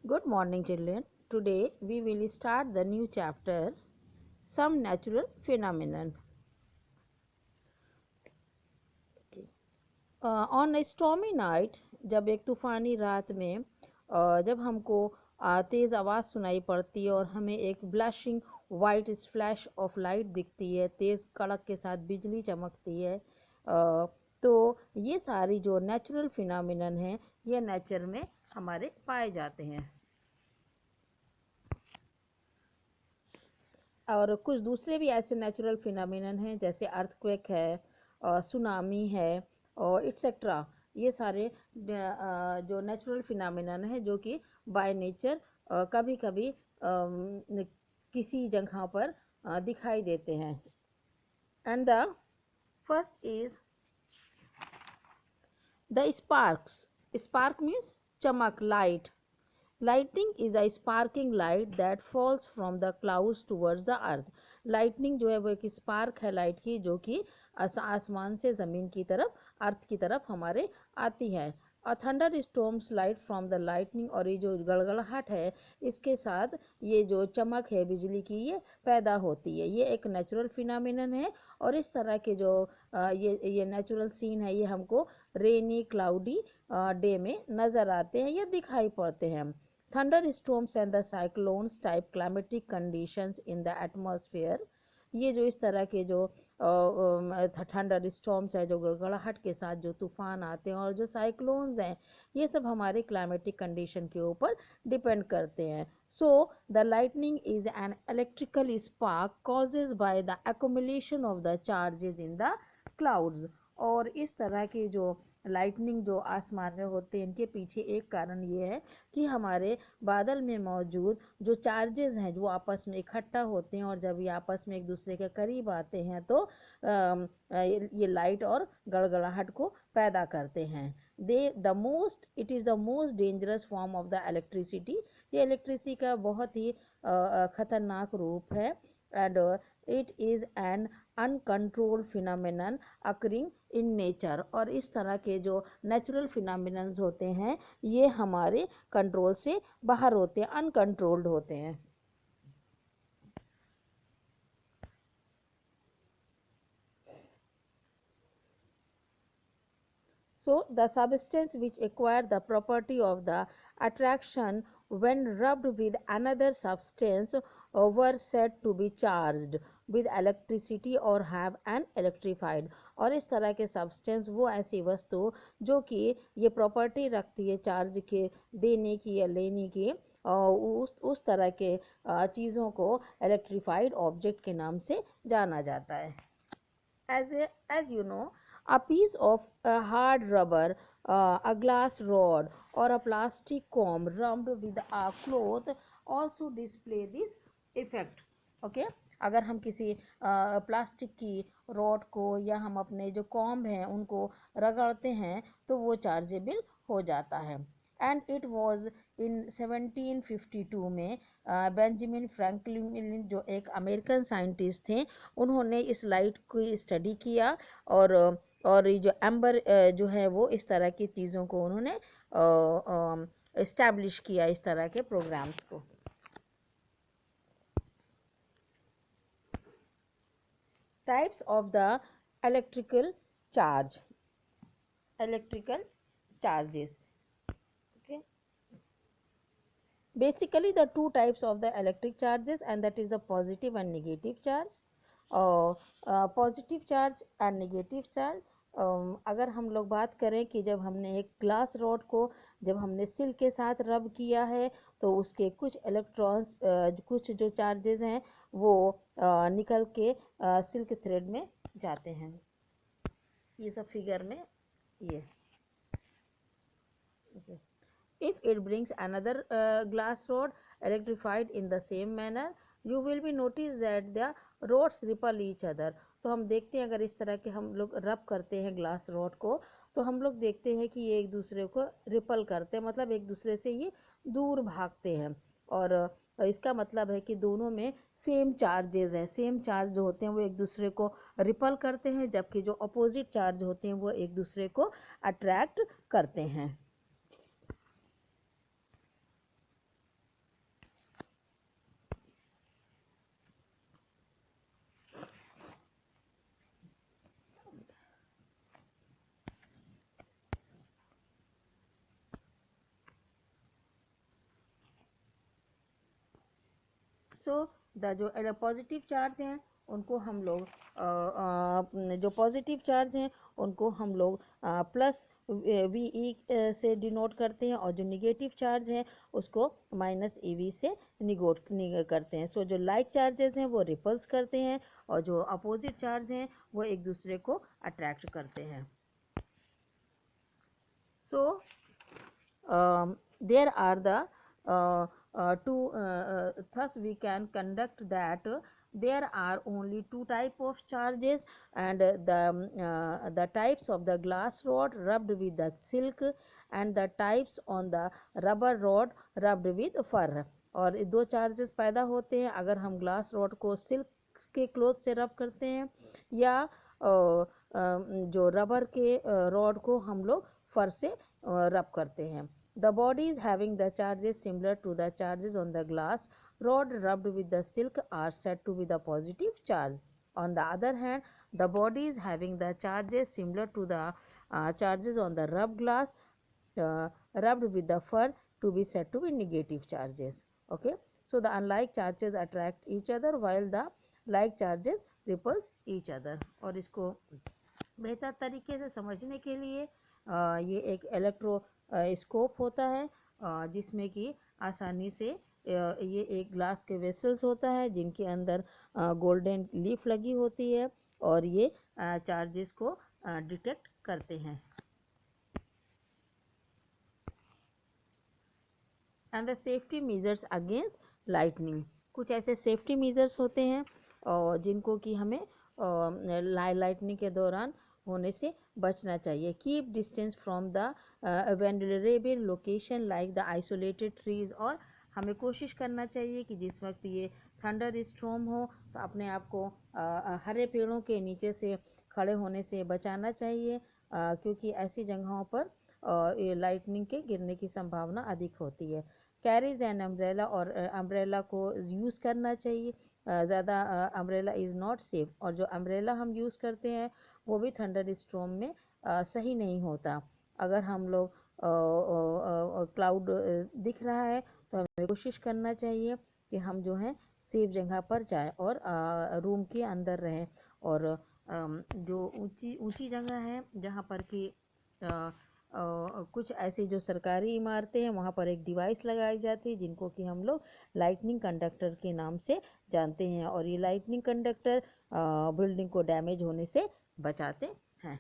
Good morning, children. Today we will start the new chapter, Some Natural Phenomenon. On a stormy night, जब एक तूफानी रात में जब हमको तेज़ आवाज़ सुनाई पड़ती है और हमें एक blushing white splash of light दिखती है, तेज़ कड़क के साथ बिजली चमकती है, तो ये सारी जो नेचुरल फिनोमिनन हैं, ये नेचर में हमारे पाए जाते हैं। और कुछ दूसरे भी ऐसे नेचुरल फिनोमिनन हैं जैसे अर्थक्वेक है, सुनामी है और इट्सेट्रा। ये सारे जो नेचुरल फिनोमिनन है जो कि बाय नेचर कभी कभी किसी जगह पर दिखाई देते हैं। And the first is the sparks. Spark means चमक, light. Lightning is a sparking light that falls from the clouds towards the earth. Lightning जो है वो एक स्पार्क है लाइट की, जो कि आसमान से ज़मीन की तरफ, अर्थ की तरफ हमारे आती है। Uh thunderstorms light from the lightning, और ये जो गड़गड़ाहट है इसके साथ ये जो चमक है बिजली की, ये पैदा होती है। ये एक नेचुरल फिनोमिनन है और इस तरह के जो ये नेचुरल सीन है ये हमको रेनी क्लाउडी डे में नज़र आते हैं या दिखाई पड़ते हैं। Thunderstorms and the cyclones type climatic conditions in the atmosphere, ये जो इस तरह के जो थंडर स्टॉर्म्स है, जो गड़गड़ाहट के साथ जो तूफान आते हैं, और जो साइक्लोन्स हैं, ये सब हमारे क्लाइमेटिक कंडीशन के ऊपर डिपेंड करते हैं। So the lightning is an electrical spark causes by the accumulation of the charges in the clouds. और इस तरह के जो लाइटनिंग जो आसमान में होते हैं, इनके पीछे एक कारण ये है कि हमारे बादल में मौजूद जो चार्जेस हैं जो आपस में इकट्ठा होते हैं, और जब ये आपस में एक दूसरे के करीब आते हैं तो ये लाइट और गड़गड़ाहट को पैदा करते हैं। It is the most dangerous form of the electricity. ये इलेक्ट्रिसिटी का बहुत ही खतरनाक रूप है। And it is an uncontrolled phenomenon occurring in nature. और इस तरह के जो नेचुरल फिनोमिनन्स होते हैं ये हमारे कंट्रोल से बाहर होते हैं, अनकंट्रोल्ड होते हैं। So the substance which acquire the property of the attraction when rubbed with another substance were said to be charged with electricity or have an electrified। और इस तरह के सब्सटेंस वो ऐसी वस्तु जो कि ये प्रॉपर्टी रखती है चार्ज के देने की या लेने की, उस तरह के चीज़ों को इलेक्ट्रीफाइड ऑब्जेक्ट के नाम से जाना जाता है। As you know, a piece of hard rubber, a glass rod, or a plastic comb rubbed with a cloth also display this effect. Okay? अगर हम किसी प्लास्टिक की रॉड को या हम अपने जो कॉम्ब हैं उनको रगड़ते हैं तो वो चार्जेबल हो जाता है। एंड इट वाज इन 1752 में बेंजामिन फ्रैंकलिन जो एक अमेरिकन साइंटिस्ट थे, उन्होंने इस लाइट की स्टडी किया और ये जो एम्बर जो है वो इस तरह की चीज़ों को उन्होंने इस्टेब्लिश किया, इस तरह के प्रोग्राम्स को। Types of the electrical charges. okay, basically the two types of the electric charges, and that is the positive and negative charge। Positive charge and negative charge. अगर हम लोग बात करें कि जब हमने एक ग्लास रॉड को जब हमने सिल्क के साथ रब किया है तो उसके कुछ इलेक्ट्रॉन्स कुछ जो चार्जेस हैं वो निकल के सिल्क थ्रेड में जाते हैं। ये सब फिगर में ये okay. If it brings another glass rod electrified in the same manner, you will be notice that the rods repel each other। तो हम देखते हैं अगर इस तरह के हम लोग रब करते हैं ग्लास रॉड को तो हम लोग देखते हैं कि ये एक दूसरे को रिपल करते हैं, मतलब एक दूसरे से ये दूर भागते हैं। और इसका मतलब है कि दोनों में सेम चार्जेस हैं, सेम चार्ज जो होते हैं वो एक दूसरे को रिपल करते हैं, जबकि जो अपोजिट चार्ज होते हैं वो एक दूसरे को अट्रैक्ट करते हैं। सो द जो पॉजिटिव चार्ज हैं उनको हम लोग जो पॉजिटिव चार्ज हैं उनको हम लोग प्लस वी से डिनोट करते हैं, और जो निगेटिव चार्ज हैं उसको माइनस ईवी से करते हैं। सो जो लाइक चार्जेस हैं वो रिपल्स करते हैं, और जो अपोजिट चार्ज हैं वो एक दूसरे को अट्रैक्ट करते हैं। सो there are the thus we can conduct that there are only two type of charges, and the types of the glass rod rubbed with the silk and the types on the rubber rod rubbed with fur। और दो charges पैदा होते हैं अगर हम glass rod को silk के cloth से रब करते हैं, या जो रबर के रॉड को हम लोग फर से रब करते हैं। The bodies having the charges similar to the charges on the glass rod rubbed with the silk are said to be the positive charge. On the other hand, the bodies having the charges similar to the charges on the rubbed glass rubbed with the fur to be said to be negative charges. Okay, so the unlike charges attract each other while the like charges repulse each other। और इसको बेहतर तरीके से समझने के लिए ये एक इलेक्ट्रोस्कोप होता है जिसमें कि आसानी से ये एक ग्लास के वेसल्स होता है जिनके अंदर गोल्डन लीफ लगी होती है, और ये चार्जेस को डिटेक्ट करते हैं। And the safety measures against lightning, कुछ ऐसे सेफ्टी मेजर्स होते हैं और जिनको कि हमें लाइटनिंग के दौरान होने से बचना चाहिए। Keep distance from the venerable location like the isolated trees, और हमें कोशिश करना चाहिए कि जिस वक्त ये थंडर स्टॉर्म हो तो अपने आप को हरे पेड़ों के नीचे से खड़े होने से बचाना चाहिए, क्योंकि ऐसी जगहों पर लाइटनिंग के गिरने की संभावना अधिक होती है। कैरीज एन अम्ब्रेला, और अम्ब्रेला को यूज़ करना चाहिए। ज़्यादा अम्ब्रेला इज़ नॉट सेफ, और जो अम्ब्रेला हम यूज़ करते हैं वो भी थंडर स्टॉर्म में सही नहीं होता। अगर हम लोग क्लाउड दिख रहा है तो हमें कोशिश करना चाहिए कि हम जो है सेफ जगह पर जाएं और रूम के अंदर रहें, और जो ऊंची जगह है जहाँ पर कि कुछ ऐसी जो सरकारी इमारतें हैं वहाँ पर एक डिवाइस लगाई जाती है जिनको कि हम लोग लाइटनिंग कंडक्टर के नाम से जानते हैं, और ये लाइटनिंग कंडक्टर बिल्डिंग को डैमेज होने से बचाते हैं।